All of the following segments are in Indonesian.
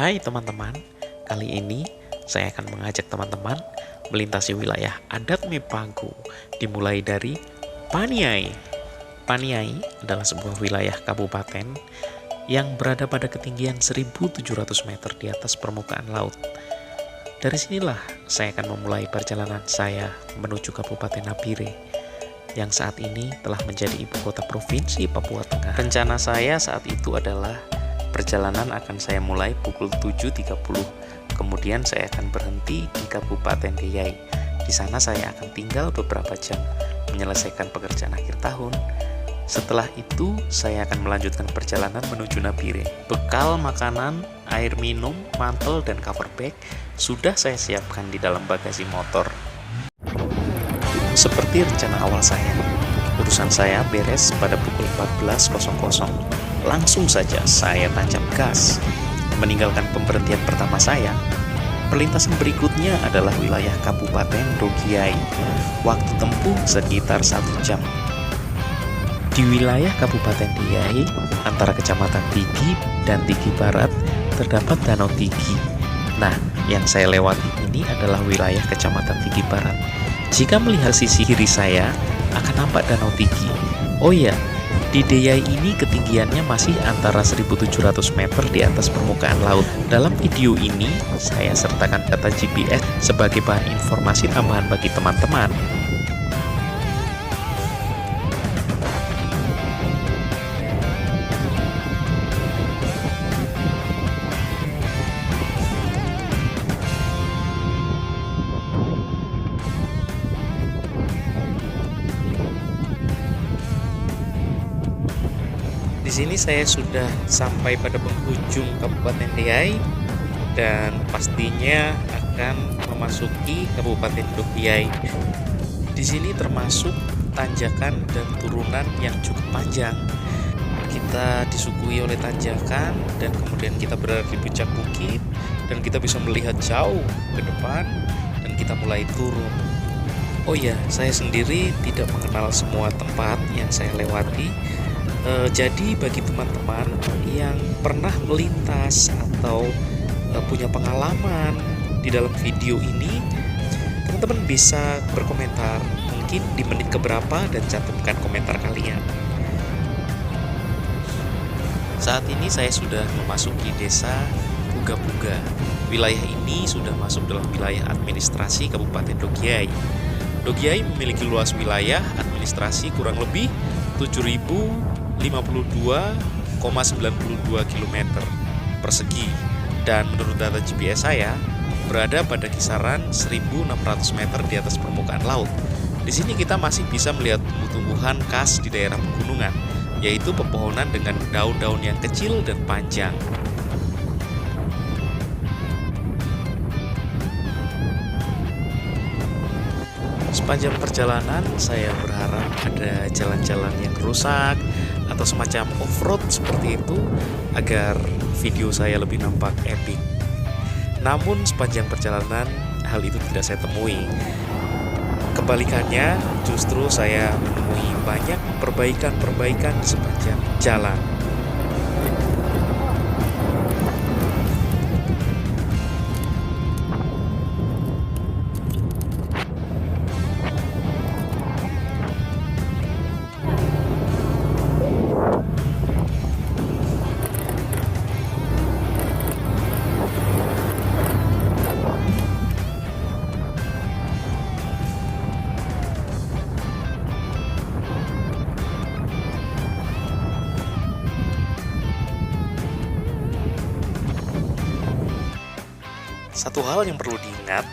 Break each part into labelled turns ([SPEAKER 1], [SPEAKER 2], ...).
[SPEAKER 1] Hai teman-teman, kali ini saya akan mengajak teman-teman melintasi wilayah adat Mepago, dimulai dari Paniai. Paniai adalah sebuah wilayah kabupaten yang berada pada ketinggian 1.700 meter di atas permukaan laut. Dari sinilah saya akan memulai perjalanan saya menuju Kabupaten Nabire, yang saat ini telah menjadi ibu kota provinsi Papua Tengah. Rencana saya saat itu adalah perjalanan akan saya mulai pukul 7.30. Kemudian saya akan berhenti di Kabupaten Deyai. Di sana saya akan tinggal beberapa jam menyelesaikan pekerjaan akhir tahun. Setelah itu saya akan melanjutkan perjalanan menuju Nabire. Bekal makanan, air minum, mantel, dan cover bag sudah saya siapkan di dalam bagasi motor. Seperti rencana awal saya, urusan saya beres pada pukul 14.00. Langsung saja saya tancap gas. Meninggalkan pemberhentian pertama saya, perlintasan berikutnya adalah wilayah Kabupaten Dogiai. Waktu tempuh sekitar 1 jam. Di wilayah Kabupaten Deyai, antara Kecamatan Tigi dan Tigi Barat, terdapat Danau Tigi. Nah, yang saya lewati ini adalah wilayah Kecamatan Tigi Barat. Jika melihat sisi kiri saya, akan nampak Danau Tigi. Oh iya, di Deyai ini ketinggiannya masih antara 1.700 meter di atas permukaan laut. Dalam video ini, saya sertakan data GPS sebagai bahan informasi tambahan bagi teman-teman. Di sini saya sudah sampai pada penghujung Kabupaten Deyai dan pastinya akan memasuki Kabupaten Dogiai. Di sini termasuk tanjakan dan turunan yang cukup panjang. Kita disuguhi oleh tanjakan dan kemudian kita berada di puncak bukit dan kita bisa melihat jauh ke depan dan kita mulai turun. Oh ya, saya sendiri tidak mengenal semua tempat yang saya lewati. Jadi bagi teman-teman yang pernah melintas atau punya pengalaman di dalam video ini, teman-teman bisa berkomentar mungkin di menit keberapa dan cantumkan komentar kalian. Saat ini saya sudah memasuki desa Puga-Puga. Wilayah ini sudah masuk dalam wilayah administrasi Kabupaten Dogiai. Dogiai memiliki luas wilayah administrasi kurang lebih 7.052,92 km persegi, dan menurut data GPS saya berada pada kisaran 1.600 meter di atas permukaan laut. Di sini kita masih bisa melihat tumbuh-tumbuhan khas di daerah pegunungan, yaitu pepohonan dengan daun-daun yang kecil dan panjang. Sepanjang perjalanan saya berharap ada jalan-jalan yang rusak atau semacam off-road seperti itu agar video saya lebih nampak epic. Namun sepanjang perjalanan hal itu tidak saya temui. Kebalikannya, justru saya menemui banyak perbaikan-perbaikan di sepanjang jalan. Satu hal yang perlu diingat,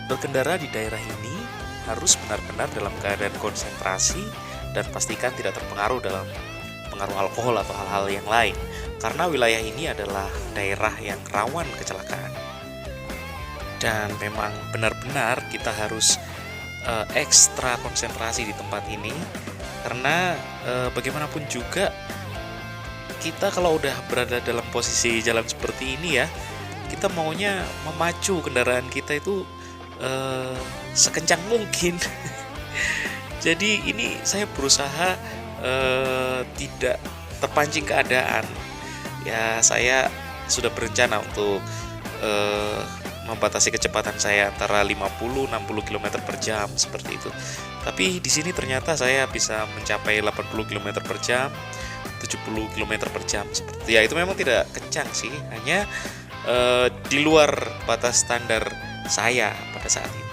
[SPEAKER 1] berkendara di daerah ini harus benar-benar dalam keadaan konsentrasi dan pastikan tidak terpengaruh dalam pengaruh alkohol atau hal-hal yang lain, karena wilayah ini adalah daerah yang rawan kecelakaan. Dan memang benar-benar kita harus ekstra konsentrasi di tempat ini, karena bagaimanapun juga kita kalau udah berada dalam posisi jalan seperti ini ya, kita maunya memacu kendaraan kita itu sekencang mungkin. Jadi ini saya berusaha tidak terpancing keadaan. Ya saya sudah berencana untuk membatasi kecepatan saya antara 50-60 km per jam seperti itu. Tapi di sini ternyata saya bisa mencapai 80 km per jam, 70 km per jam seperti ya, itu memang tidak kencang sih, hanya di luar batas standar saya pada saat itu.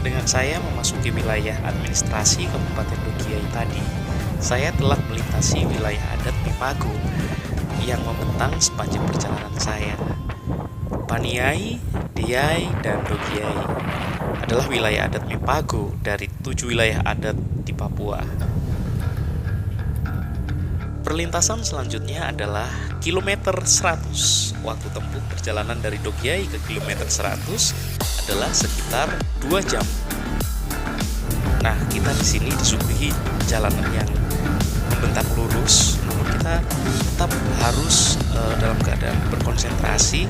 [SPEAKER 1] Dengan saya memasuki wilayah administrasi Kabupaten Dogiai tadi, saya telah melintasi wilayah adat Mipago yang membentang sepanjang perjalanan saya. Paniai, Diai, dan Dogiai adalah wilayah adat Mipago dari 7 wilayah adat di Papua. Perlintasan selanjutnya adalah kilometer 100. Waktu tempuh perjalanan dari Dogiai ke kilometer 100 adalah sekitar 2 jam. Nah, kita di sini disuguhi jalanan yang membentang lurus, namun kita tetap harus dalam keadaan berkonsentrasi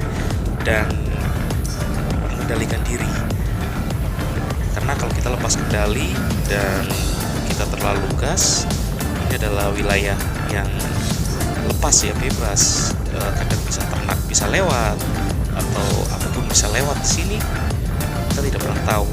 [SPEAKER 1] dan mengendalikan diri. Karena kalau kita lepas kendali dan kita terlalu gas, ini adalah wilayah yang lepas ya, bebas. Kadang bisa ternak bisa lewat atau apapun bisa lewat di sini. Kita tidak pernah tahu.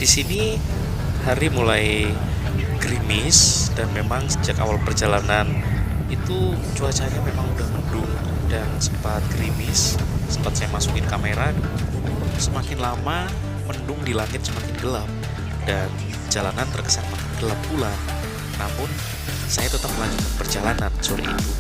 [SPEAKER 1] Di sini hari mulai gerimis dan memang sejak awal perjalanan itu cuacanya memang udah mendung dan sempat gerimis. Sempat saya masukin kamera, semakin lama mendung di langit semakin gelap dan jalanan terkesan makin gelap pula. Namun saya tetap melanjutkan perjalanan sore itu.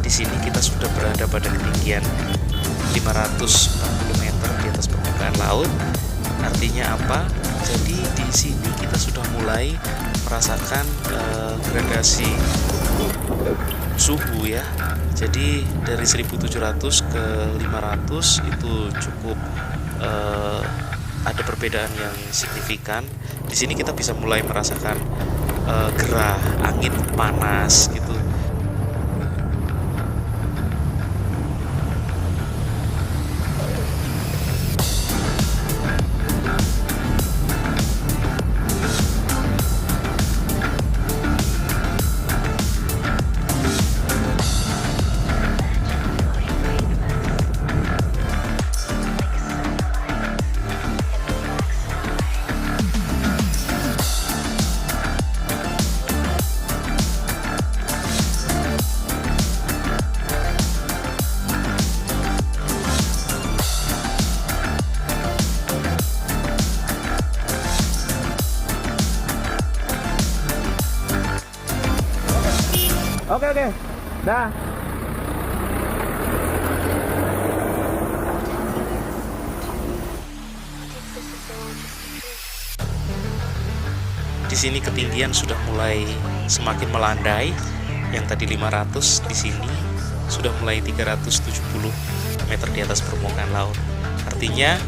[SPEAKER 1] Di sini kita sudah berada pada ketinggian 540 meter di atas permukaan laut. Artinya apa? Jadi di sini kita sudah mulai merasakan gradasi suhu ya. Jadi dari 1700 ke 500 itu cukup eh, ada perbedaan yang signifikan. Di sini kita bisa mulai merasakan gerah, angin panas gitu.
[SPEAKER 2] Oke, dah.
[SPEAKER 1] Di sini ketinggian sudah mulai semakin melandai. Yang tadi 500, di sini sudah mulai 370 meter di atas permukaan laut. Artinya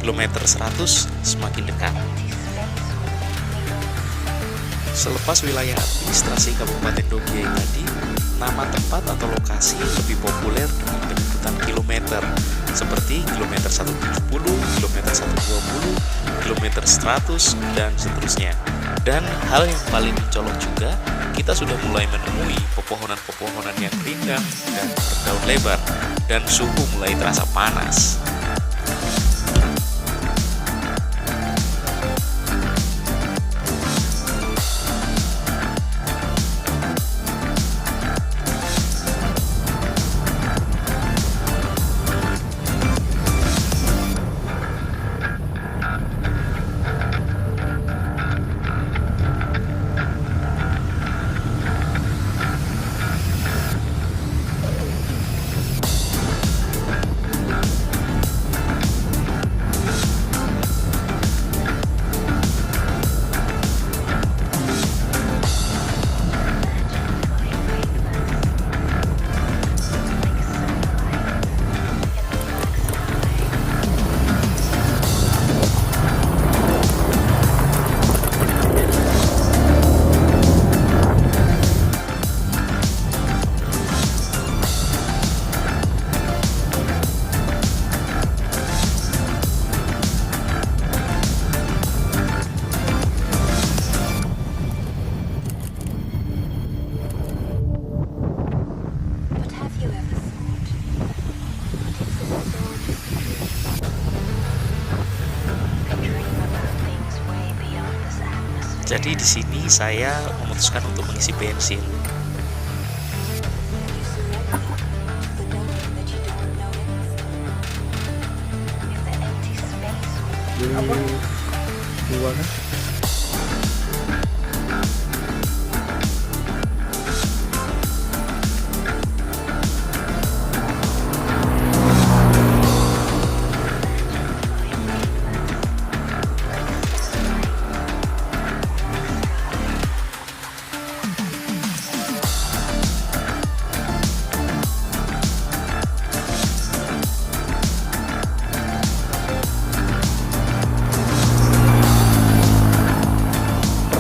[SPEAKER 1] kilometer 100 semakin dekat. Selepas wilayah administrasi Kabupaten Dogiyai tadi, nama tempat atau lokasi lebih populer dengan penyebutan kilometer, seperti kilometer 170, kilometer 120, kilometer 100, dan seterusnya. Dan hal yang paling mencolok juga, kita sudah mulai menemui pepohonan-pepohonan yang rindang dan berdaun lebar, dan suhu mulai terasa panas. Jadi di sini saya memutuskan untuk mengisi bensin.
[SPEAKER 2] Apa? Dua kan?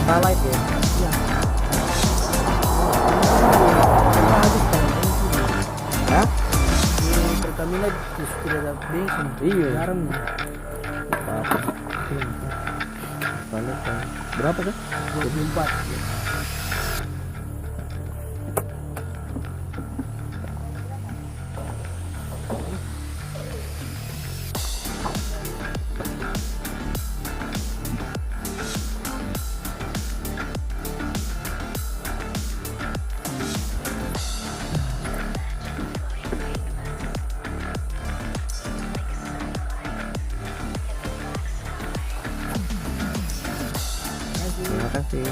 [SPEAKER 2] Pertalite ya? Iya. Hah? Di Pertamina justru ada bensin. Iya. Garam. Berapa kan? 24. Terima kasih.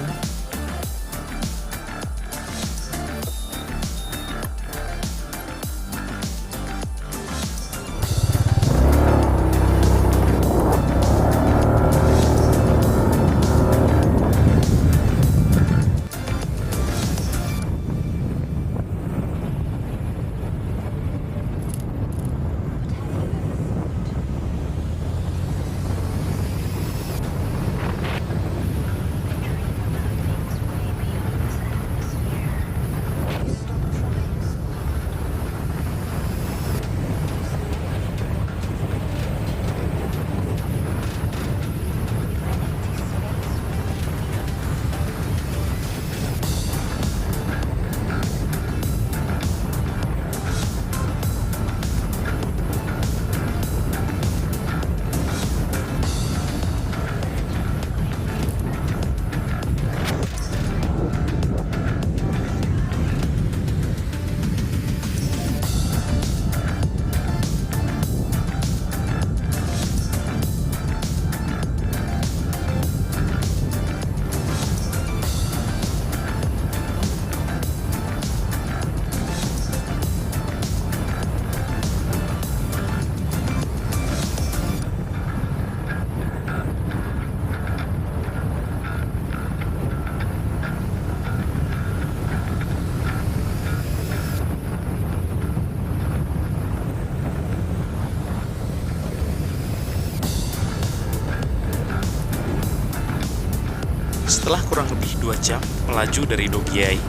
[SPEAKER 1] Setelah kurang lebih 2 jam melaju dari Dogiai,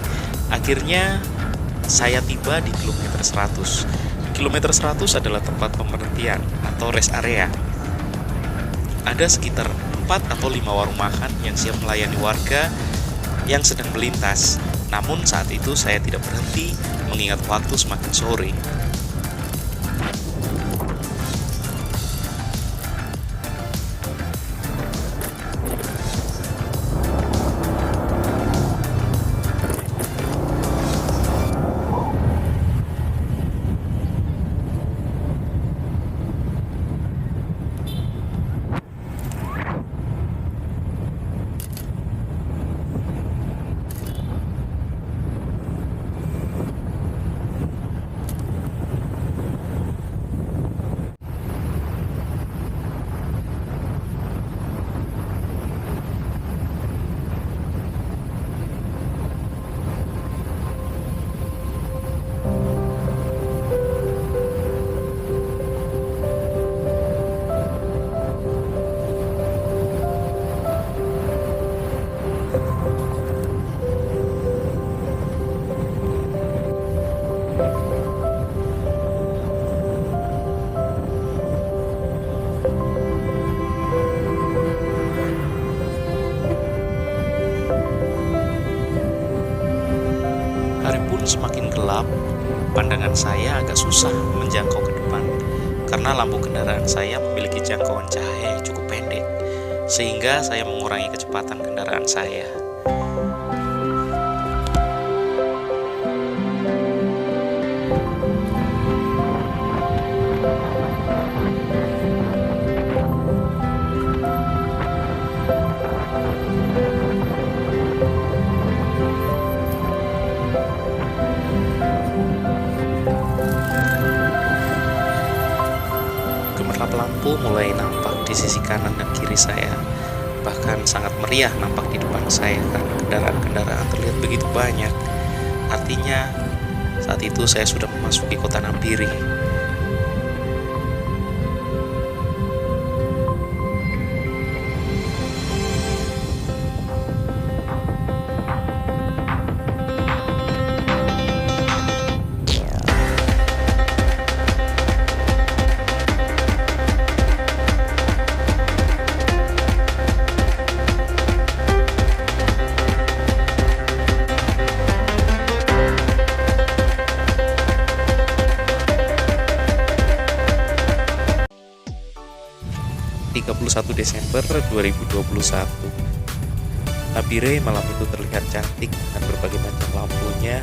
[SPEAKER 1] akhirnya saya tiba di kilometer 100. Kilometer 100 adalah tempat pemberhentian atau rest area. Ada sekitar 4 atau 5 warung makan yang siap melayani warga yang sedang melintas. Namun saat itu saya tidak berhenti mengingat waktu semakin sore. Hari pun semakin gelap, pandangan saya agak susah menjangkau ke depan karena lampu kendaraan saya memiliki jangkauan cahaya yang cukup pendek, sehingga saya mengurangi kecepatan kendaraan saya. Gemerlap lampu mulai nampak di sisi kanan dan kiri saya. Bahkan sangat meriah nampak di depan saya karena kendaraan-kendaraan terlihat begitu banyak. Artinya saat itu saya sudah memasuki kota Nambire. Desember 2021. Nambire malam itu terlihat cantik dengan berbagai macam lampunya,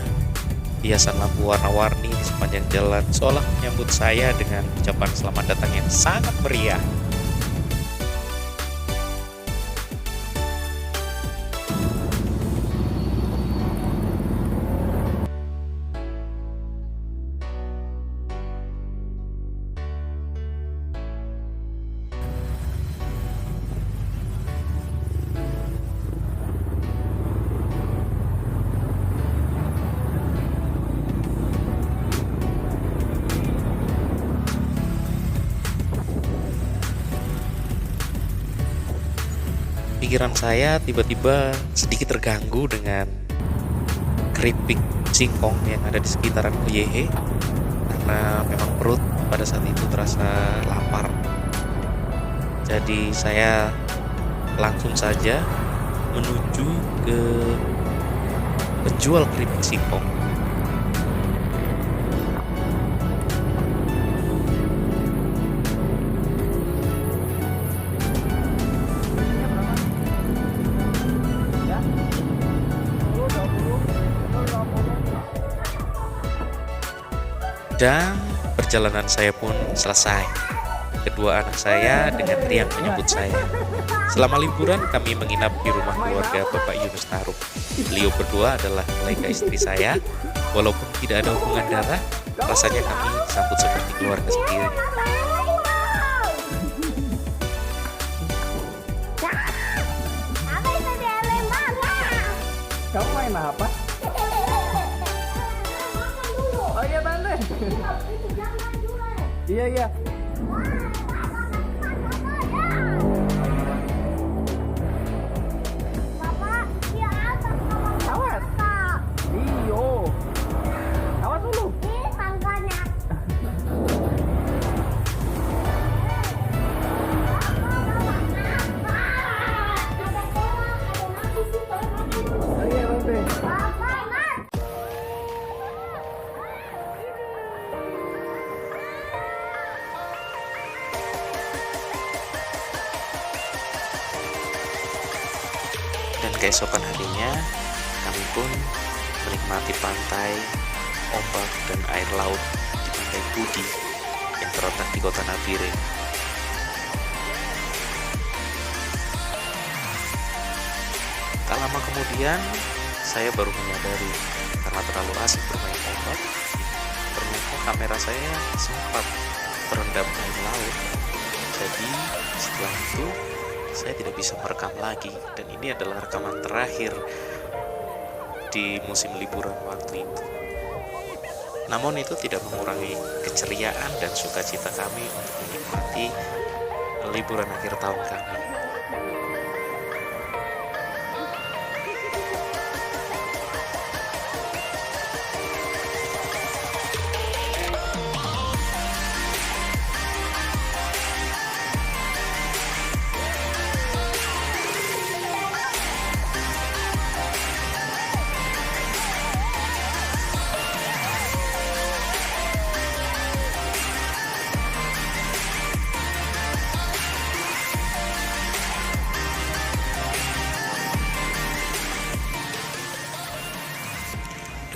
[SPEAKER 1] hiasan lampu warna-warni di sepanjang jalan seolah menyambut saya dengan ucapan selamat datang yang sangat meriah. Pikiran saya tiba-tiba sedikit terganggu dengan keripik singkong yang ada di sekitaran Koyehe, karena memang perut pada saat itu terasa lapar. Jadi saya langsung saja menuju ke penjual keripik singkong. Dan perjalanan saya pun selesai. Kedua anak saya dengan riang menyambut saya. Selama liburan kami menginap di rumah keluarga Bapak Yunus Taruk. Beliau berdua adalah kolega istri saya. Walaupun tidak ada hubungan darah, rasanya kami disambut seperti keluarga sendiri.
[SPEAKER 2] Kamu main apa? Oh iya tante. Iya iya.
[SPEAKER 1] keesokan harinya kami pun menikmati pantai, ombak, dan air laut di Pantai Budi yang terletak di kota Nabire. Tak lama kemudian, saya baru menyadari karena terlalu asik bermain ombak, ternyata kamera saya sempat terendam air laut. Jadi setelah itu saya tidak bisa merekam lagi, dan ini adalah rekaman terakhir di musim liburan waktu itu. Namun itu tidak mengurangi keceriaan dan sukacita kami untuk menikmati liburan akhir tahun kami.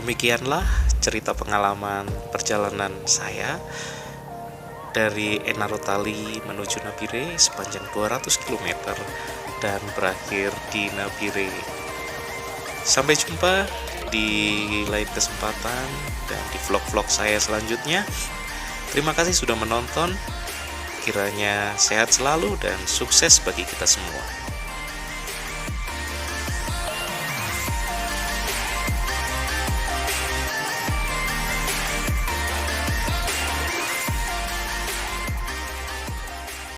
[SPEAKER 1] Demikianlah cerita pengalaman perjalanan saya dari Enarotali menuju Nabire sepanjang 200 km dan berakhir di Nabire. Sampai jumpa di lain kesempatan dan di vlog-vlog saya selanjutnya. Terima kasih sudah menonton. Kiranya sehat selalu dan sukses bagi kita semua.